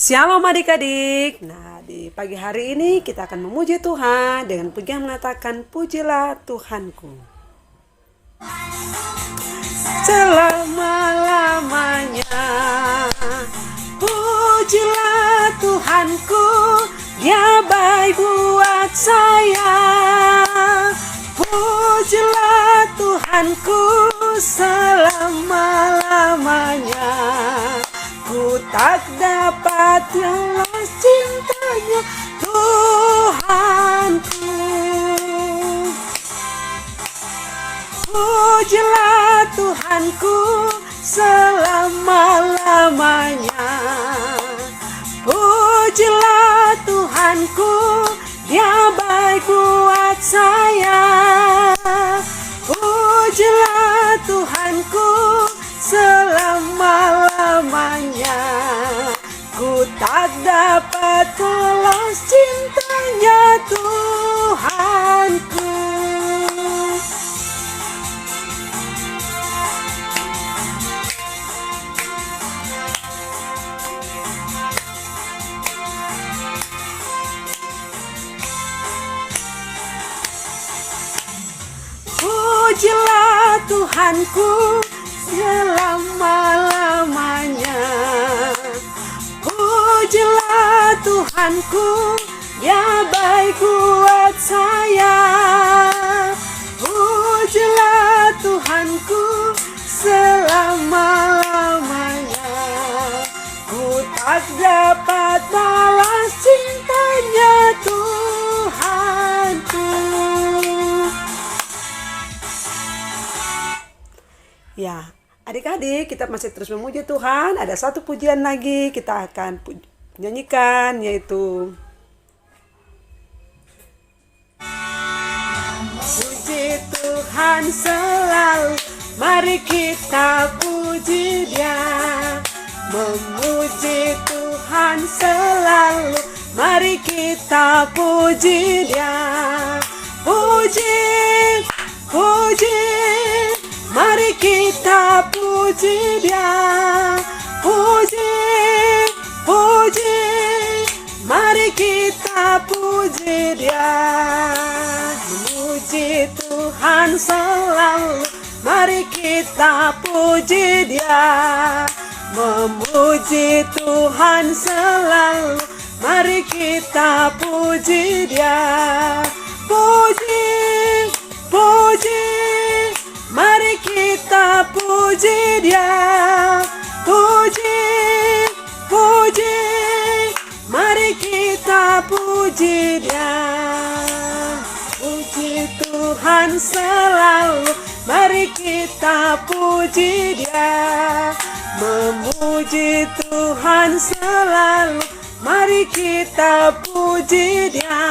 Shalom adik-adik. Nah, di pagi hari ini kita akan memuji Tuhan dengan pujian mengatakan pujilah Tuhanku. Selama-lamanya pujilah Tuhanku, Dia baik buat saya. Pujilah Tuhanku selama-lamanya. Ku tak dapat lepas cintanya Tuhanku. Pujilah Tuhanku selama-lamanya. Pujilah Tuhanku, Dia baik buat saya. Pujilah Tuhanku selama-lamanya. Ku tak dapat lepas cintanya Tuhanku. Pujilah Tuhanku selama-lamanya. Pujilah Tuhanku, Dia baik buat saya. Pujilah Tuhanku selama-lamanya. Ku tak dapat balas cintanya Tuhanku. Ya, adik-adik, kita masih terus memuji Tuhan. Ada satu pujian lagi kita akan nyanyikan, yaitu puji Tuhan selalu, mari kita puji Dia. Memuji Tuhan selalu, mari kita puji Dia. Puji, puji, mari kita puji Dia. Puji, puji, mari kita puji Dia. Memuji Tuhan selalu, mari kita puji Dia. Memuji Tuhan selalu, mari kita puji Dia. Puji, puji, mari kita puji Dia. Puji, puji, mari kita puji Dia. Puji Tuhan selalu, mari kita puji Dia. Memuji Tuhan selalu, mari kita puji Dia.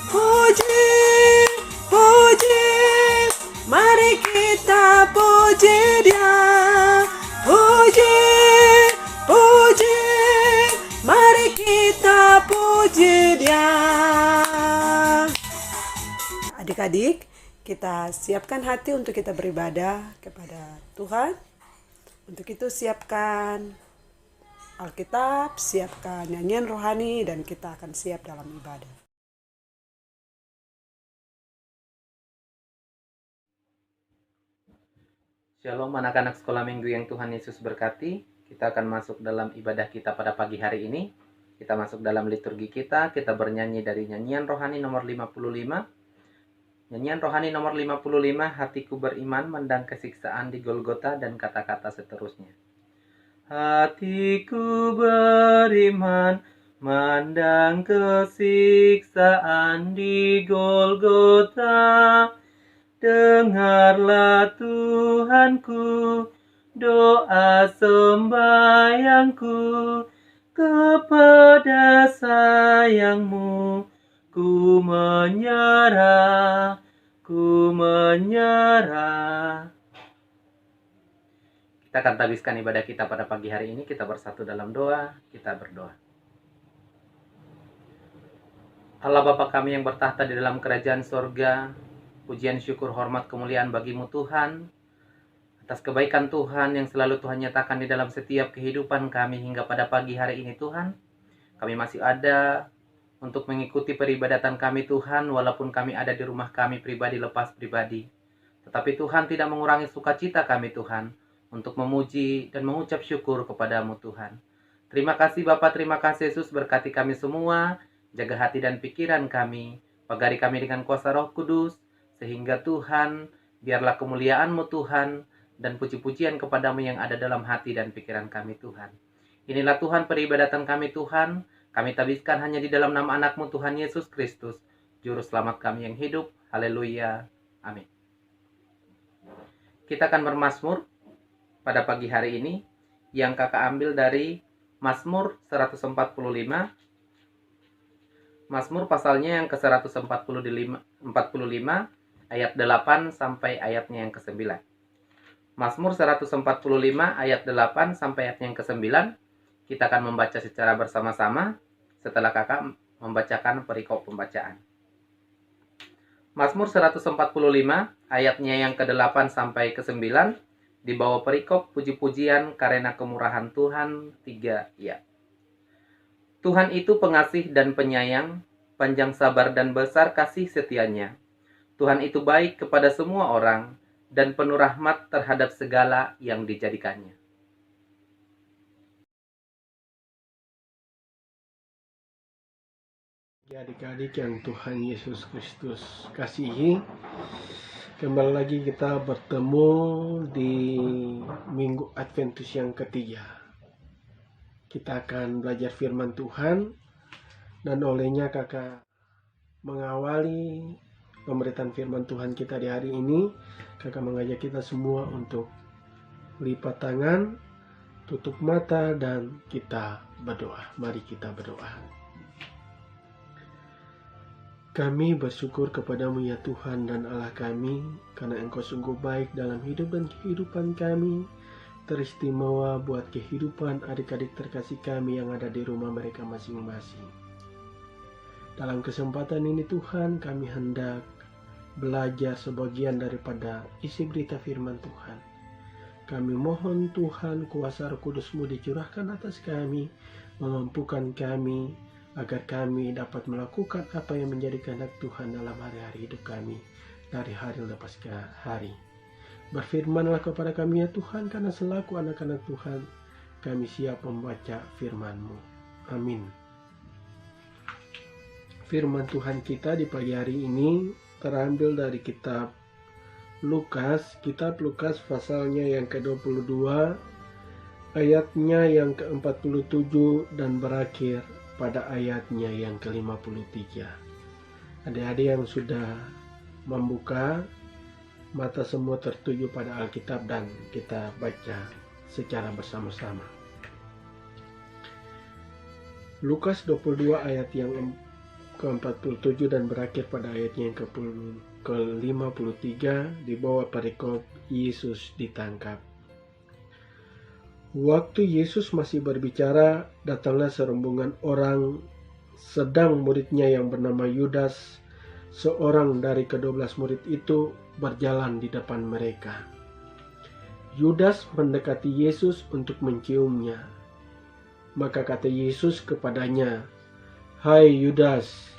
Puji, puji, mari kita puji Dia. Puji, puji, mari kita puji Dia. Adik-adik, kita siapkan hati untuk kita beribadah kepada Tuhan. Untuk itu siapkan Alkitab, siapkan nyanyian rohani, dan kita akan siap dalam ibadah. Shalom anak-anak sekolah minggu yang Tuhan Yesus berkati. Kita akan masuk dalam ibadah kita pada pagi hari ini. Kita masuk dalam liturgi kita bernyanyi dari nyanyian rohani nomor 55. Nyanyian rohani nomor 55, hatiku beriman mendang kesiksaan di Golgota, dan kata-kata seterusnya. Hatiku beriman mandang kesiksaan di Golgota. Dengarlah Tuhanku, doa sembahyangku, kepada sayang-Mu ku menyerah, ku menyerah. Kita akan habiskan ibadah kita pada pagi hari ini. Kita bersatu dalam doa, kita berdoa. Allah Bapa kami yang bertahta di dalam kerajaan sorga, pujian, syukur, hormat, kemuliaan bagi-Mu Tuhan. atas kebaikan Tuhan yang selalu Tuhan nyatakan di dalam setiap kehidupan kami hingga pada pagi hari ini Tuhan. Kami masih ada untuk mengikuti peribadatan kami Tuhan, walaupun kami ada di rumah kami pribadi lepas pribadi. Tetapi Tuhan tidak mengurangi sukacita kami Tuhan, untuk memuji dan mengucap syukur kepadamu Tuhan. Terima kasih Bapa, terima kasih Yesus, berkati kami semua, jaga hati dan pikiran kami, pagari kami dengan kuasa Roh Kudus, sehingga Tuhan, biarlah kemuliaan-Mu Tuhan, dan puji-pujian kepadamu yang ada dalam hati dan pikiran kami Tuhan. Inilah Tuhan peribadatan kami Tuhan, kami tabiskan hanya di dalam nama anak-Mu Tuhan Yesus Kristus, Juru Selamat kami yang hidup. Haleluya. Amin. Kita akan bermazmur pada pagi hari ini, yang kakak ambil dari Mazmur 145. Mazmur pasalnya yang ke-145 ayat 8 sampai ayatnya yang ke-9. Mazmur 145 ayat 8 sampai ayatnya yang ke-9. Kita akan membaca secara bersama-sama setelah kakak membacakan perikop pembacaan. Mazmur 145 ayatnya yang ke-8 sampai ke-9 di bawah perikop puji-pujian karena kemurahan Tuhan 3 ya. Tuhan itu pengasih dan penyayang, panjang sabar dan besar kasih setianya. Tuhan itu baik kepada semua orang dan penuh rahmat terhadap segala yang dijadikannya. Adik-adik yang Tuhan Yesus Kristus kasihi, kembali lagi kita bertemu di Minggu Adventus yang ketiga. Kita akan belajar firman Tuhan, dan olehnya kakak mengawali pemberitaan firman Tuhan kita di hari ini. Kakak mengajak kita semua untuk lipat tangan, tutup mata, dan kita berdoa. Mari kita berdoa. Kami bersyukur kepadamu ya Tuhan dan Allah kami, karena Engkau sungguh baik dalam hidup dan kehidupan kami, teristimewa buat kehidupan adik-adik terkasih kami yang ada di rumah mereka masing-masing. Dalam kesempatan ini Tuhan, kami hendak belajar sebagian daripada isi berita firman Tuhan. Kami mohon Tuhan, kuasa Roh Kudus-Mu dicurahkan atas kami, memampukan kami, agar kami dapat melakukan apa yang menjadi kehendak Tuhan dalam hari-hari hidup kami, dari hari lepas ke hari. Berfirmanlah kepada kami ya Tuhan, karena selaku anak-anak Tuhan, kami siap membaca firman-Mu. Amin. Firman Tuhan kita di pagi hari ini terambil dari kitab Lukas pasalnya yang ke-22, ayatnya yang ke-47 dan berakhir pada ayatnya yang ke-53. Adik-adik yang sudah membuka, mata semua tertuju pada Alkitab dan kita baca secara bersama-sama. Lukas 22 ayat yang ke-47 dan berakhir pada ayatnya yang ke-53 di bawah perikop Yesus ditangkap. Waktu Yesus masih berbicara, datanglah serombongan orang, sedang muridnya yang bernama Yudas, seorang dari ke-12 murid itu, berjalan di depan mereka. Yudas mendekati Yesus untuk menciumnya. Maka kata Yesus kepadanya, "Hai Yudas,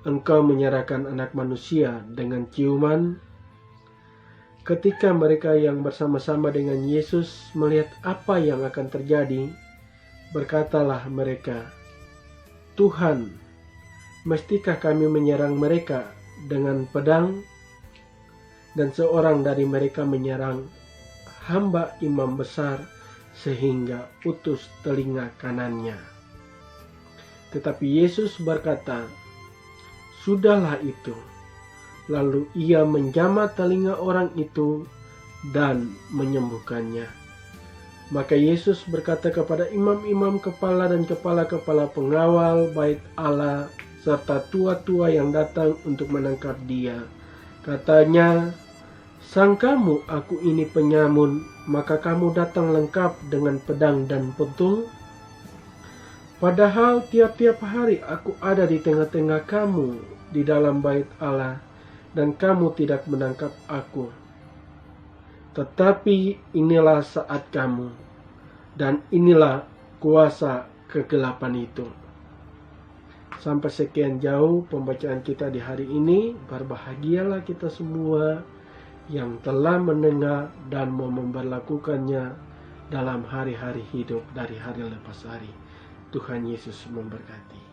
engkau menyerahkan anak manusia dengan ciuman?" Ketika mereka yang bersama-sama dengan Yesus melihat apa yang akan terjadi, berkatalah mereka, "Tuhan, mestikah kami menyerang mereka dengan pedang?" Dan seorang dari mereka menyerang hamba imam besar sehingga putus telinga kanannya. Tetapi Yesus berkata, "Sudahlah itu." Lalu ia menjamah telinga orang itu dan menyembuhkannya. Maka Yesus berkata kepada imam-imam kepala dan kepala-kepala pengawal bait Allah serta tua-tua yang datang untuk menangkap dia. Katanya, "Sangkamu aku ini penyamun, maka kamu datang lengkap dengan pedang dan puntung? Padahal tiap-tiap hari aku ada di tengah-tengah kamu di dalam bait Allah, dan kamu tidak menangkap aku. Tetapi inilah saat kamu, dan inilah kuasa kegelapan itu. Sampai sekian jauh pembacaan kita di hari ini. Berbahagialah kita semua yang telah mendengar dan mau memberlakukannya dalam hari-hari hidup dari hari lepas hari. Tuhan Yesus memberkati.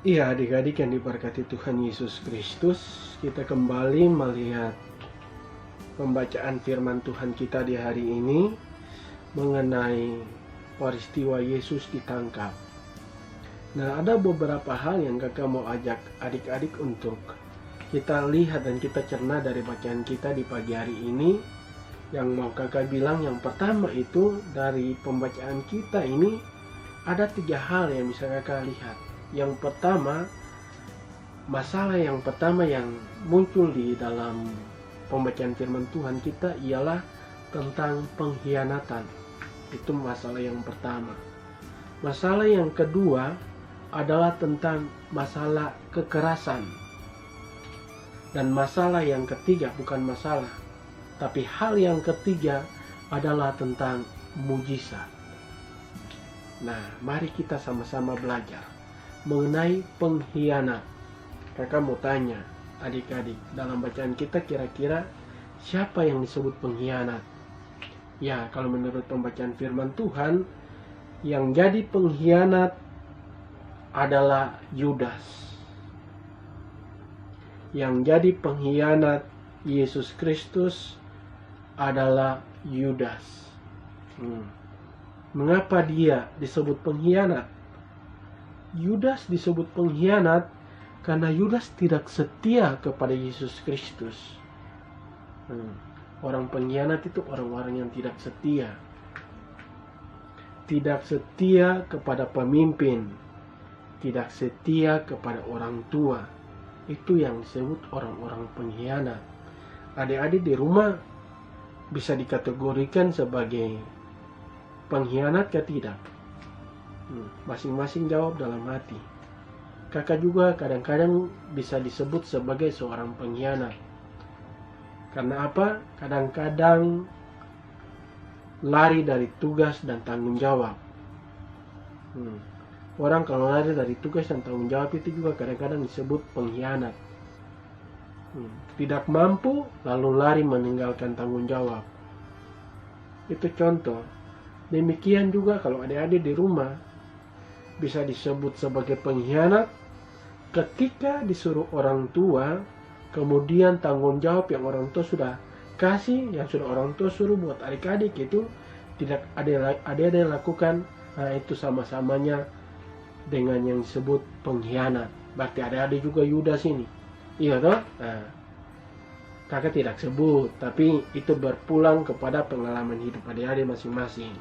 Iya, adik-adik yang diberkati Tuhan Yesus Kristus, kita kembali melihat pembacaan firman Tuhan kita di hari ini mengenai peristiwa Yesus ditangkap. Nah, ada beberapa hal yang kakak mau ajak adik-adik untuk kita lihat dan kita cerna dari bacaan kita di pagi hari ini. Yang mau kakak bilang, yang pertama itu dari pembacaan kita ini ada 3 hal yang bisa kakak lihat. Yang pertama, masalah yang pertama yang muncul di dalam pembacaan firman Tuhan kita ialah tentang pengkhianatan. Itu masalah yang pertama. Masalah yang kedua adalah tentang masalah kekerasan. Dan masalah yang ketiga, bukan masalah, tapi hal yang ketiga adalah tentang mujizat. Nah, mari kita sama-sama belajar mengenai pengkhianat. Kakak mau tanya adik-adik, dalam bacaan kita kira-kira siapa yang disebut pengkhianat? Ya, kalau menurut pembacaan firman Tuhan, yang jadi pengkhianat adalah Yudas. Yang jadi pengkhianat Yesus Kristus adalah Yudas. Mengapa dia disebut pengkhianat? Yudas disebut pengkhianat karena Yudas tidak setia kepada Yesus Kristus. Orang pengkhianat itu orang-orang yang tidak setia. Tidak setia kepada pemimpin. Tidak setia kepada orang tua. Itu yang disebut orang-orang pengkhianat. Adik-adik di rumah bisa dikategorikan sebagai pengkhianat atau tidak? Masing-masing jawab dalam hati. Kakak juga kadang-kadang bisa disebut sebagai seorang pengkhianat. Karena apa? Kadang-kadang lari dari tugas dan tanggung jawab. Orang kalau lari dari tugas dan tanggung jawab itu juga kadang-kadang disebut pengkhianat. Tidak mampu lalu lari meninggalkan tanggung jawab. Itu contoh. Demikian juga kalau adik-adik di rumah bisa disebut sebagai pengkhianat ketika disuruh orang tua, kemudian tanggung jawab yang orang tua sudah kasih, yang sudah orang tua suruh buat adik-adik itu tidak adik-adik lakukan. Nah, itu sama-samanya dengan yang disebut pengkhianat. Berarti adik-adik juga Yudas ini. Iya toh? Nah, kakak tidak sebut, tapi itu berpulang kepada pengalaman hidup adik-adik masing-masing.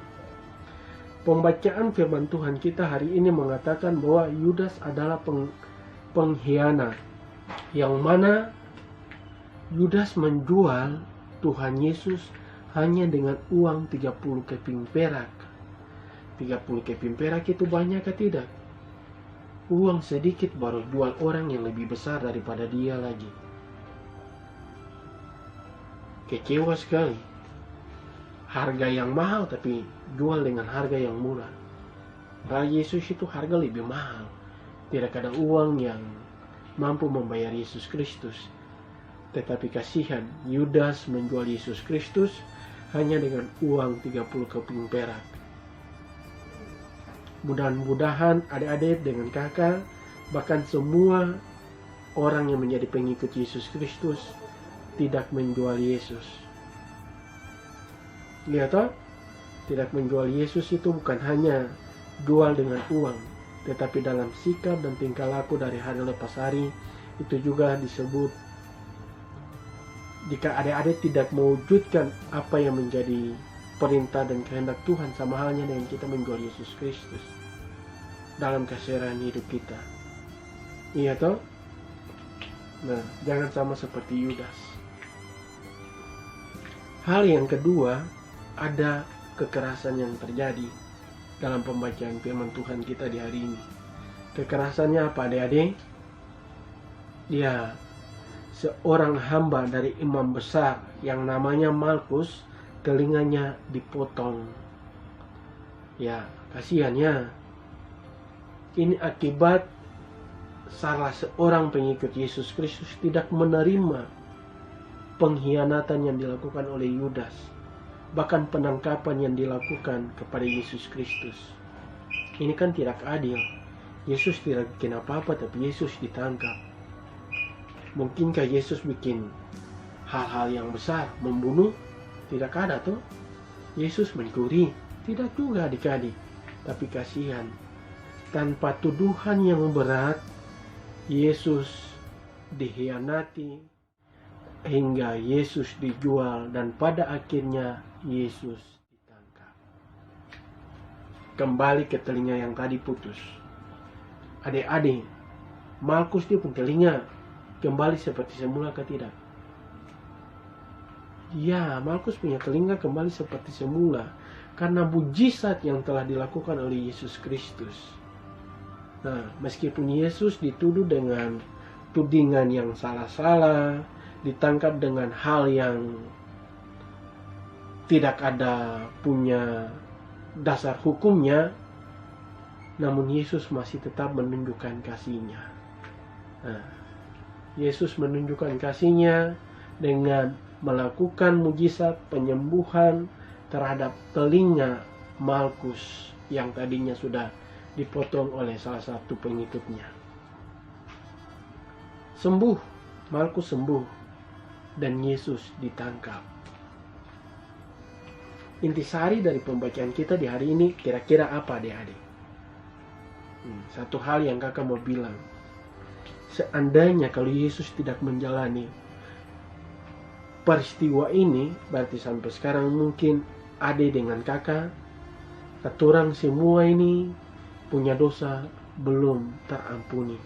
Pembacaan firman Tuhan kita hari ini mengatakan bahwa Yudas adalah pengkhianat, yang mana Yudas menjual Tuhan Yesus hanya dengan uang 30 keping perak. 30 keping perak itu banyak atau tidak? Uang sedikit baru jual orang yang lebih besar daripada dia lagi. Kecewa sekali. Harga yang mahal tapi jual dengan harga yang murah. Padahal Yesus itu harga lebih mahal. Tidak ada uang yang mampu membayar Yesus Kristus. Tetapi kasihan, Yudas menjual Yesus Kristus hanya dengan uang 30 keping perak. Mudah-mudahan adik-adik dengan kakak, bahkan semua orang yang menjadi pengikut Yesus Kristus tidak menjual Yesus. Lihat toh, tidak menjual Yesus itu bukan hanya jual dengan uang, tetapi dalam sikap dan tingkah laku dari hari lepas hari itu juga disebut. Jika adik-adik tidak mewujudkan apa yang menjadi perintah dan kehendak Tuhan, sama halnya dengan kita menjual Yesus Kristus dalam keseharian hidup kita. Iya toh? Nah, jangan sama seperti Yudas. Hal yang kedua, ada kekerasan yang terjadi dalam pembacaan firman Tuhan kita di hari ini. Kekerasannya apa adik-adik? Ya, seorang hamba dari imam besar yang namanya Malkus, telinganya dipotong. Ya, kasihannya. Ini akibat salah seorang pengikut Yesus Kristus tidak menerima pengkhianatan yang dilakukan oleh Yudas, bahkan penangkapan yang dilakukan kepada Yesus Kristus. Ini kan tidak adil. Yesus tidak bikin apa-apa, tapi Yesus ditangkap. Mungkinkah Yesus bikin hal-hal yang besar, membunuh? Tidak ada tuh. Yesus mencuri? Tidak juga adik-adik. Tapi kasihan, tanpa tuduhan yang berat, Yesus dikhianati hingga Yesus dijual, dan pada akhirnya Yesus ditangkap. Kembali ke telinga yang tadi putus. Adik-adik, Malkus dia pun telinga kembali seperti semula ke tidak? Ya, Malkus punya telinga kembali seperti semula karena mujizat yang telah dilakukan oleh Yesus Kristus. Nah, meskipun Yesus dituduh dengan tudingan yang salah-salah, ditangkap dengan hal yang tidak ada punya dasar hukumnya, namun Yesus masih tetap menunjukkan kasih-Nya. Nah, Yesus menunjukkan kasih-Nya dengan melakukan mujizat penyembuhan terhadap telinga Malkus yang tadinya sudah dipotong oleh salah satu pengikutnya. Sembuh, Malkus sembuh, dan Yesus ditangkap. Intisari dari pembacaan kita di hari ini kira-kira apa, adik-adik? Satu hal yang kakak mau bilang. Seandainya kalau Yesus tidak menjalani peristiwa ini, berarti sampai sekarang mungkin adik dengan kakak, keturang semua ini punya dosa belum terampuni.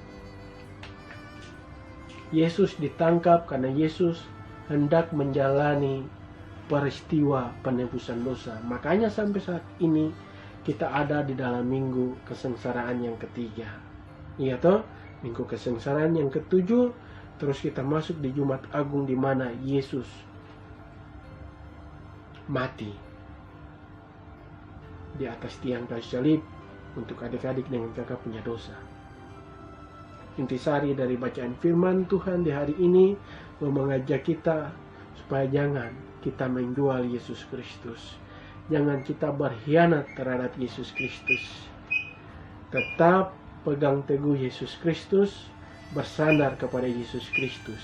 Yesus ditangkap karena Yesus hendak menjalani peristiwa penebusan dosa. Makanya sampai saat ini kita ada di dalam minggu kesengsaraan yang ketiga. Iya toh? Minggu kesengsaraan yang ketujuh. Terus kita masuk di Jumat Agung di mana Yesus mati di atas tiang kayu salib untuk adik-adik dengan kakak punya dosa. Intisari dari bacaan firman Tuhan di hari ini mengajak kita supaya jangan kita menjual Yesus Kristus. Jangan kita berkhianat terhadap Yesus Kristus. Tetap pegang teguh Yesus Kristus, bersandar kepada Yesus Kristus.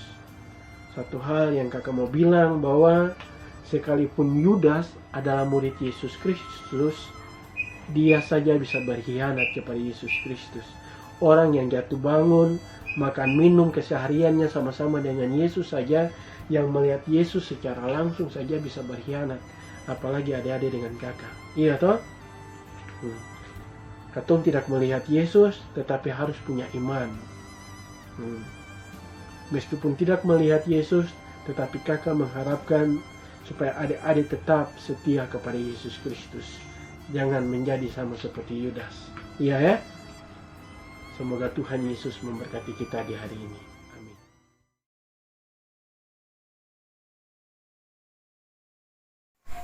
Satu hal yang kakak mau bilang bahwa sekalipun Yudas adalah murid Yesus Kristus, dia saja bisa berkhianat kepada Yesus Kristus. Orang yang jatuh bangun, makan minum kesehariannya sama-sama dengan Yesus saja, yang melihat Yesus secara langsung saja bisa berkhianat. Apalagi adik-adik dengan kakak. Iya toh? Katong tidak melihat Yesus, tetapi harus punya iman. Meskipun tidak melihat Yesus, tetapi kakak mengharapkan supaya adik-adik tetap setia kepada Yesus Kristus. Jangan menjadi sama seperti Yudas. Iya ya? Semoga Tuhan Yesus memberkati kita di hari ini. Amin.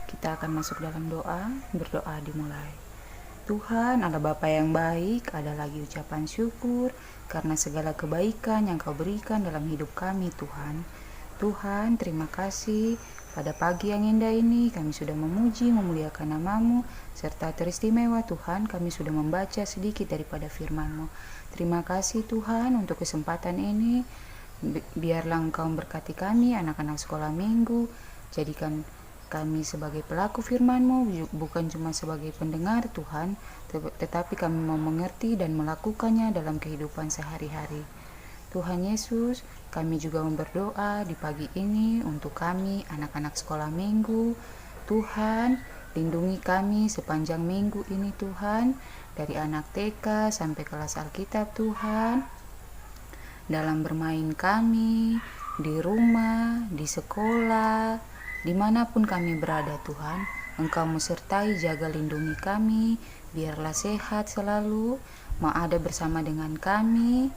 Kita akan masuk dalam doa. Berdoa dimulai. Tuhan, Allah Bapa yang baik, ada lagi ucapan syukur karena segala kebaikan yang Kau berikan dalam hidup kami, Tuhan. Tuhan, terima kasih pada pagi yang indah ini kami sudah memuji, memuliakan nama-Mu, serta teristimewa Tuhan kami sudah membaca sedikit daripada firman-Mu. Terima kasih Tuhan untuk kesempatan ini. Biarlah Engkau memberkati kami, anak-anak sekolah minggu. Jadikan kami sebagai pelaku firman-Mu, bukan cuma sebagai pendengar Tuhan, tetapi kami mau mengerti dan melakukannya dalam kehidupan sehari-hari. Tuhan Yesus, kami juga berdoa di pagi ini untuk kami, anak-anak sekolah minggu. Tuhan, lindungi kami sepanjang minggu ini Tuhan, dari anak TK sampai kelas Alkitab Tuhan. Dalam bermain kami, di rumah, di sekolah, dimanapun kami berada Tuhan, Engkau menyertai, jaga, lindungi kami, biarlah sehat selalu, mau ada bersama dengan kami.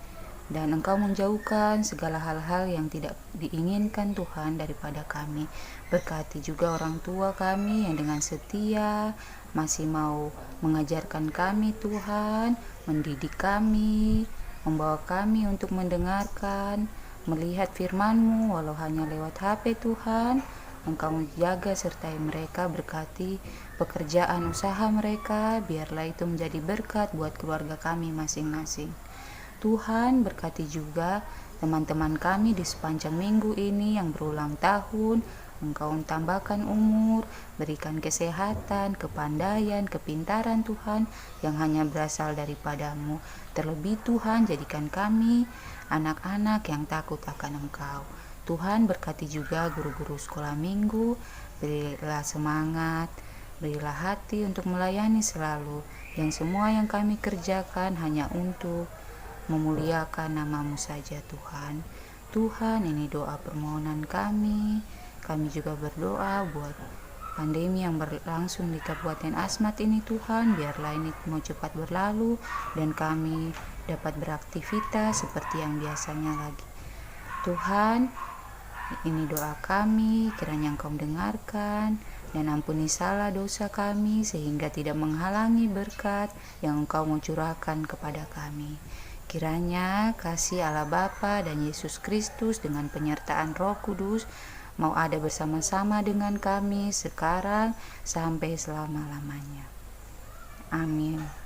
dan Engkau menjauhkan segala hal-hal yang tidak diinginkan Tuhan daripada kami. Berkati juga orang tua kami yang dengan setia masih mau mengajarkan kami Tuhan, mendidik kami, membawa kami untuk mendengarkan, melihat firman-Mu walau hanya lewat HP Tuhan. Engkau menjaga sertai mereka, berkati pekerjaan usaha mereka, biarlah itu menjadi berkat buat keluarga kami masing-masing. Tuhan berkati juga teman-teman kami di sepanjang minggu ini yang berulang tahun. Engkau tambahkan umur, berikan kesehatan, kepandaian, kepintaran Tuhan yang hanya berasal daripada-Mu. Terlebih Tuhan, jadikan kami anak-anak yang takut akan Engkau. Tuhan berkati juga guru-guru sekolah minggu, berilah semangat, berilah hati untuk melayani selalu, yang semua yang kami kerjakan hanya untuk memuliakan nama-Mu saja Tuhan. Tuhan, ini doa permohonan kami. Kami juga berdoa buat pandemi yang berlangsung di Kabupaten Asmat ini Tuhan, biarlah ini mau cepat berlalu dan kami dapat beraktivitas seperti yang biasanya lagi. Tuhan, ini doa kami, kiranya Engkau dengarkan dan ampuni salah dosa kami sehingga tidak menghalangi berkat yang Engkau mau curahkan kepada kami. Kiranya kasih Allah Bapa dan Yesus Kristus dengan penyertaan Roh Kudus mau ada bersama-sama dengan kami sekarang sampai selama-lamanya. Amin.